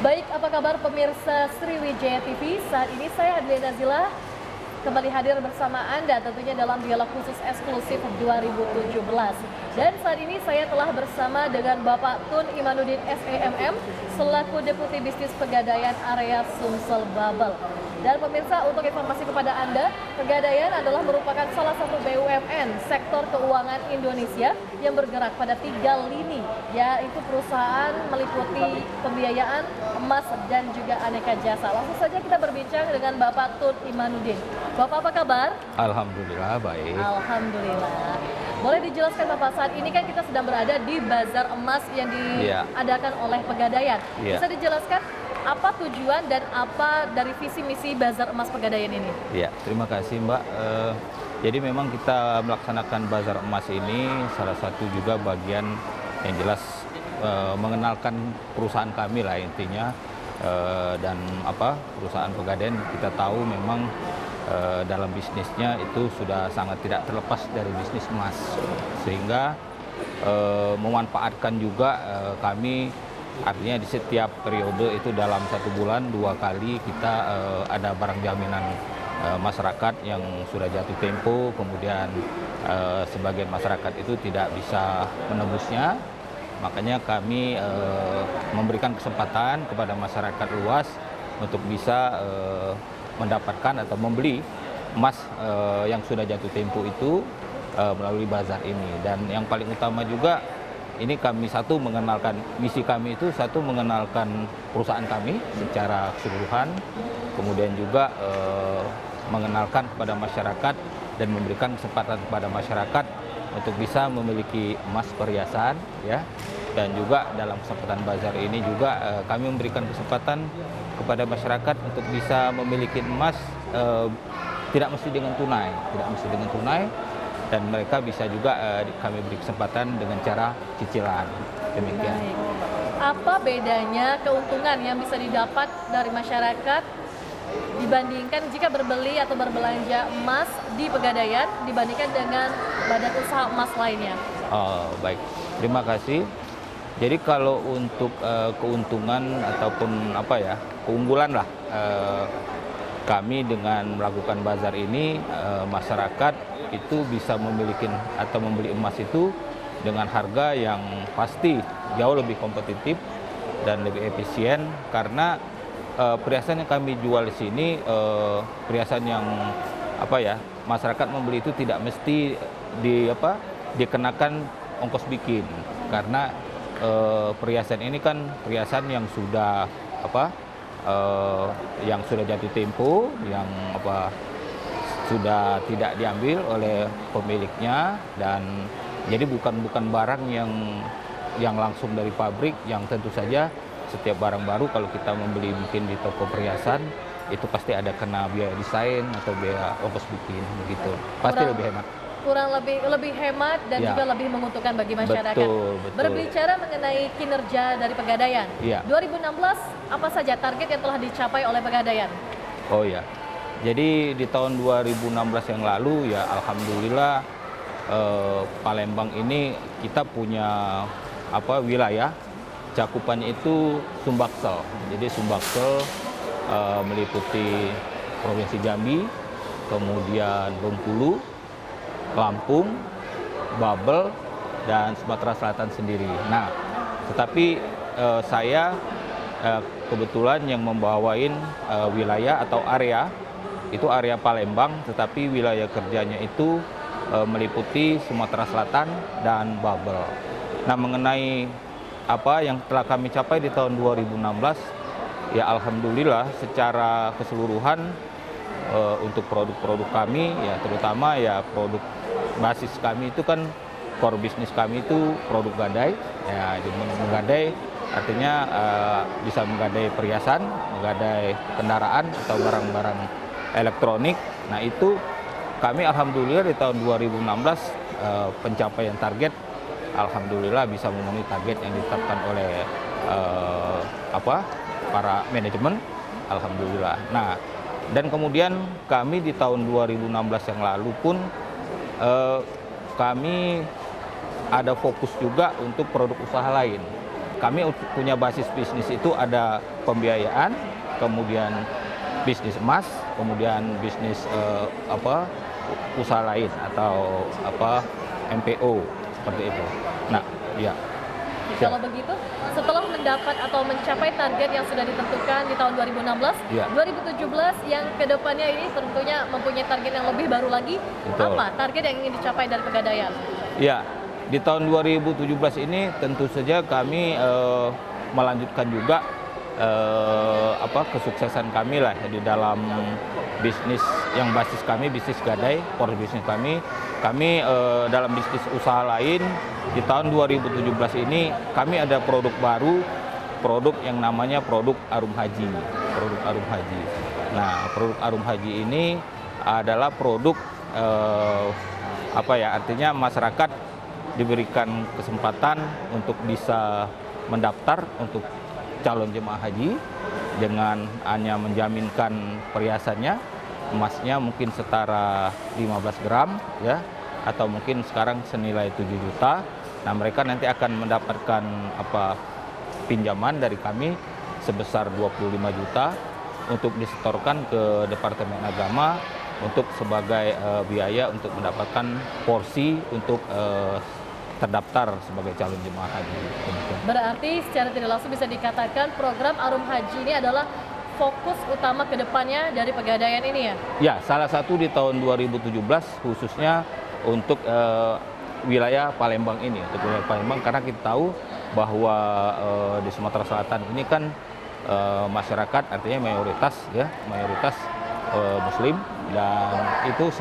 Baik, apa kabar pemirsa Sriwijaya TV? Saat ini saya Adliana Zila kembali hadir bersama Anda tentunya dalam dialog khusus eksklusif 2017. Dan saat ini saya telah bersama dengan Bapak Tun Imanuddin SEMM selaku Deputi Bisnis Pegadaian Area Sumsel Babel. Dan pemirsa, untuk informasi kepada Anda, Pegadaian adalah merupakan salah satu BUMN sektor keuangan Indonesia yang bergerak pada 3 lini, yaitu perusahaan meliputi pembiayaan, emas, dan juga aneka jasa. Langsung saja kita berbincang dengan Bapak Tun Imanuddin. Bapak, apa kabar? Alhamdulillah baik. Alhamdulillah. Boleh dijelaskan Bapak, saat ini kan kita sedang berada di Bazar Emas yang diadakan oleh Pegadaian. Bisa dijelaskan apa tujuan dan apa dari visi misi Bazar Emas Pegadaian ini? Ya, terima kasih Mbak. Jadi memang kita melaksanakan Bazar Emas ini salah satu juga bagian yang jelas mengenalkan perusahaan kami lah intinya. Dan perusahaan Pegadaian kita tahu memang dalam bisnisnya itu sudah sangat tidak terlepas dari bisnis emas, sehingga memanfaatkan juga kami, artinya di setiap periode itu dalam 1 bulan 2 kali kita ada barang jaminan masyarakat yang sudah jatuh tempo, kemudian sebagian masyarakat itu tidak bisa menebusnya. Makanya kami memberikan kesempatan kepada masyarakat luas untuk bisa mendapatkan atau membeli emas yang sudah jatuh tempo itu melalui bazar ini. Dan yang paling utama juga ini kami misi kami itu mengenalkan perusahaan kami secara keseluruhan, kemudian juga mengenalkan kepada masyarakat dan memberikan kesempatan kepada masyarakat untuk bisa memiliki emas perhiasan, ya. Dan juga dalam kesempatan bazar ini juga kami memberikan kesempatan kepada masyarakat untuk bisa memiliki emas tidak mesti dengan tunai, dan mereka bisa juga kami beri kesempatan dengan cara cicilan. Demikian. Baik. Apa bedanya keuntungan yang bisa didapat dari masyarakat dibandingkan jika berbeli atau berbelanja emas di Pegadaian dibandingkan dengan badan usaha emas lainnya? Oh, baik. Terima kasih. Jadi kalau untuk keuntungan ataupun keunggulan lah, kami dengan melakukan bazar ini, masyarakat itu bisa memiliki atau membeli emas itu dengan harga yang pasti jauh lebih kompetitif dan lebih efisien, karena perhiasan yang kami jual di sini perhiasan yang masyarakat membeli itu tidak mesti dikenakan ongkos bikin, karena perhiasan ini kan perhiasan yang sudah jatuh tempo, yang sudah tidak diambil oleh pemiliknya, dan jadi bukan barang yang langsung dari pabrik, yang tentu saja setiap barang baru kalau kita membeli mungkin di toko perhiasan itu pasti ada kena biaya desain atau biaya ongkos bikin begitu. Pasti lebih hemat. Kurang lebih hemat dan juga lebih menguntungkan bagi masyarakat. Betul. Berbicara mengenai kinerja dari Pegadaian, 2016 apa saja target yang telah dicapai oleh Pegadaian? Oh ya, jadi di tahun 2016 yang lalu ya alhamdulillah Palembang ini kita punya wilayah cakupannya itu Sumbaksel. Jadi Sumbaksel meliputi Provinsi Jambi, kemudian Bengkulu, Lampung, Babel, dan Sumatera Selatan sendiri. Nah, tetapi saya kebetulan yang membawain wilayah atau area, itu area Palembang, tetapi wilayah kerjanya itu meliputi Sumatera Selatan dan Babel. Nah, mengenai apa yang telah kami capai di tahun 2016, ya alhamdulillah secara keseluruhan untuk produk-produk kami, ya terutama ya produk basis kami itu kan core bisnis kami itu produk gadai, ya menggadai artinya bisa menggadai perhiasan, menggadai kendaraan atau barang-barang elektronik. Nah itu kami alhamdulillah di tahun 2016 pencapaian target alhamdulillah bisa memenuhi target yang ditetapkan oleh para manajemen, alhamdulillah. Nah, dan kemudian kami di tahun 2016 yang lalu pun kami ada fokus juga untuk produk usaha lain. kami punya basis bisnis itu ada pembiayaan, kemudian bisnis emas, kemudian bisnis usaha lain atau MPO seperti itu. Nah, ya. Kalau begitu, setelah mendapat atau mencapai target yang sudah ditentukan di tahun 2016, 2017 yang kedepannya ini tentunya mempunyai target yang lebih baru lagi. Betul. Apa target yang ingin dicapai dari Pegadaian? Ya, di tahun 2017 ini tentu saja kami melanjutkan juga kesuksesan kami lah di dalam bisnis yang basis kami, bisnis gadai, core bisnis kami. Kami dalam bisnis usaha lain di tahun 2017 ini kami ada produk baru, produk yang namanya produk Arum Haji. Produk Arum Haji. Nah, produk Arum Haji ini adalah produk artinya masyarakat diberikan kesempatan untuk bisa mendaftar untuk calon jemaah haji dengan hanya menjaminkan perhiasannya, emasnya mungkin setara 15 gram ya, atau mungkin sekarang senilai 7 juta. Nah, mereka nanti akan mendapatkan pinjaman dari kami sebesar 25 juta untuk disetorkan ke Departemen Agama untuk sebagai biaya untuk mendapatkan porsi untuk terdaftar sebagai calon jemaah haji. Berarti secara tidak langsung bisa dikatakan program Arum Haji ini adalah fokus utama ke depannya dari Pegadaian ini ya? Ya, salah satu di tahun 2017 khususnya untuk wilayah Palembang ini, untuk wilayah Palembang, karena kita tahu bahwa di Sumatera Selatan ini kan masyarakat artinya mayoritas Muslim, dan itu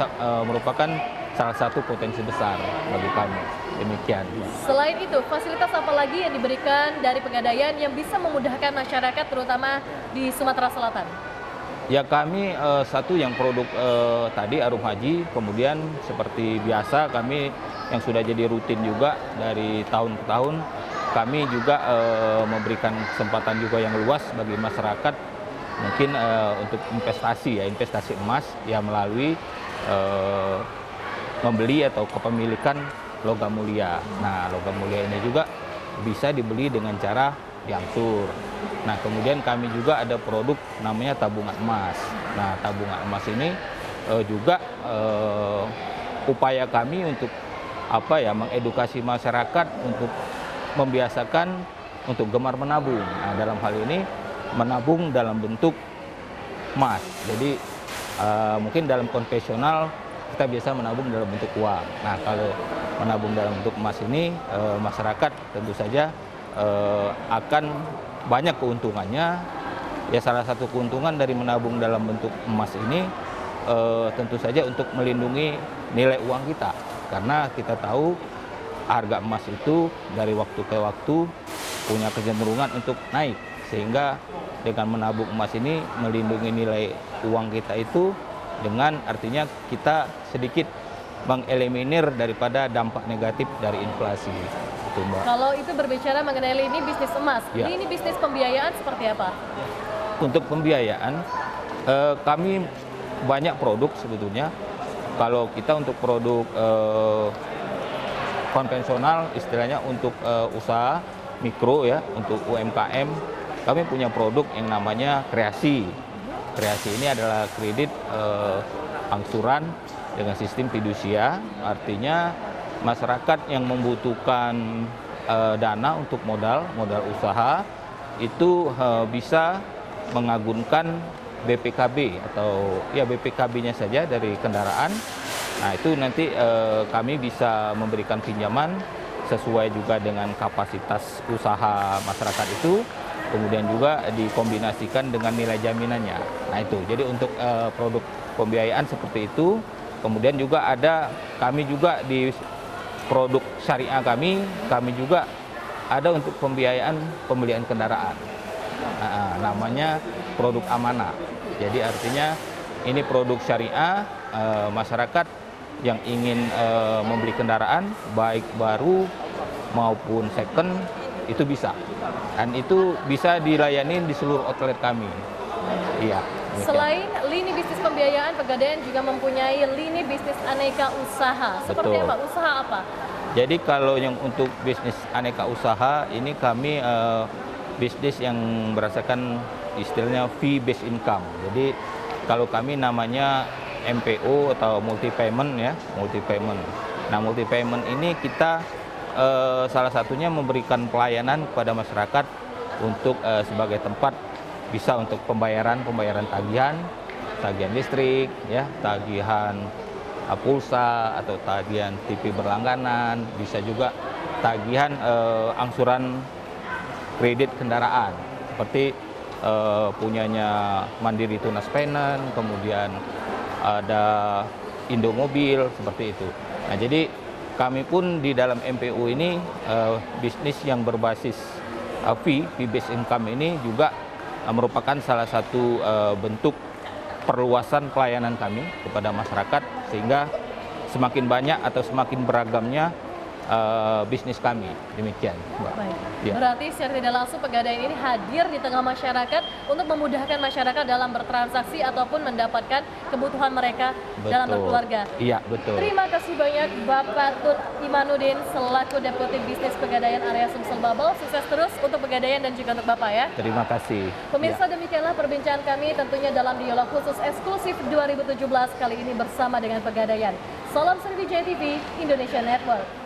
merupakan salah satu potensi besar bagi kami. Demikian. Selain itu, fasilitas apa lagi yang diberikan dari Pegadaian yang bisa memudahkan masyarakat terutama di Sumatera Selatan? Ya, kami satu yang produk tadi Arum Haji, kemudian seperti biasa kami yang sudah jadi rutin juga dari tahun ke tahun, kami juga memberikan kesempatan juga yang luas bagi masyarakat mungkin untuk investasi emas ya melalui membeli atau kepemilikan logam mulia. Nah, logam mulia ini juga bisa dibeli dengan cara diangsur. Nah, kemudian kami juga ada produk namanya tabungan emas. Nah, tabungan emas ini juga upaya kami untuk mengedukasi masyarakat untuk membiasakan untuk gemar menabung. Nah, dalam hal ini menabung dalam bentuk emas. Jadi mungkin dalam konvensional kita biasa menabung dalam bentuk uang. Nah, kalau menabung dalam bentuk emas ini masyarakat tentu saja akan banyak keuntungannya. Ya, salah satu keuntungan dari menabung dalam bentuk emas ini tentu saja untuk melindungi nilai uang kita, karena kita tahu harga emas itu dari waktu ke waktu punya kecenderungan untuk naik, sehingga dengan menabung emas ini melindungi nilai uang kita itu dengan artinya kita sedikit mengeliminir daripada dampak negatif dari inflasi. Itu, Mbak. Kalau itu berbicara mengenai ini bisnis emas, ya. Ini bisnis pembiayaan seperti apa? Untuk pembiayaan, kami banyak produk sebetulnya. Kalau kita untuk produk konvensional, istilahnya untuk usaha mikro ya, untuk UMKM, kami punya produk yang namanya kreasi. Kreasi ini adalah kredit angsuran dengan sistem fidusia, artinya masyarakat yang membutuhkan dana untuk modal usaha itu bisa mengagunkan BPKB atau ya BPKB-nya saja dari kendaraan. Nah, itu nanti kami bisa memberikan pinjaman sesuai juga dengan kapasitas usaha masyarakat itu, kemudian juga dikombinasikan dengan nilai jaminannya. Nah, itu jadi untuk produk pembiayaan seperti itu. Kemudian juga ada kami juga di produk syariah kami juga ada untuk pembiayaan pembelian kendaraan. Namanya produk amanah. Jadi artinya ini produk syariah, masyarakat yang ingin membeli kendaraan baik baru maupun second itu bisa, dan itu bisa dilayani di seluruh outlet kami. Iya. Selain lini bisnis pembiayaan, Pegadaian juga mempunyai lini bisnis aneka usaha. Seperti Betul. apa? Usaha apa? Jadi kalau yang untuk bisnis aneka usaha ini kami bisnis yang berdasarkan istilahnya fee based income. Jadi kalau kami namanya MPO atau multi payment ya, multi payment. Nah, multi payment ini kita salah satunya memberikan pelayanan kepada masyarakat untuk sebagai tempat bisa untuk pembayaran tagihan listrik ya, tagihan pulsa atau tagihan TV berlangganan, bisa juga tagihan angsuran kredit kendaraan seperti punyanya Mandiri Tunas Finance, kemudian ada Indomobil seperti itu. Nah, jadi kami pun di dalam MPU ini bisnis yang berbasis fee based income ini juga merupakan salah satu bentuk perluasan pelayanan kami kepada masyarakat sehingga semakin banyak atau semakin beragamnya bisnis kami. Demikian, Mbak. Baik. Ya. Berarti secara tidak langsung Pegadaian ini hadir di tengah masyarakat untuk memudahkan masyarakat dalam bertransaksi ataupun mendapatkan kebutuhan mereka dalam berkeluarga. Iya, betul. Terima kasih banyak Bapak Tut Imanuddin selaku Deputi Bisnis Pegadaian Area Sumsel Babel. Sukses terus untuk Pegadaian dan juga untuk Bapak ya. Terima kasih. Pemirsa, demikianlah perbincangan kami tentunya dalam dialog khusus eksklusif 2017 kali ini bersama dengan Pegadaian. Salam Sriwijaya TV, Indonesia Network.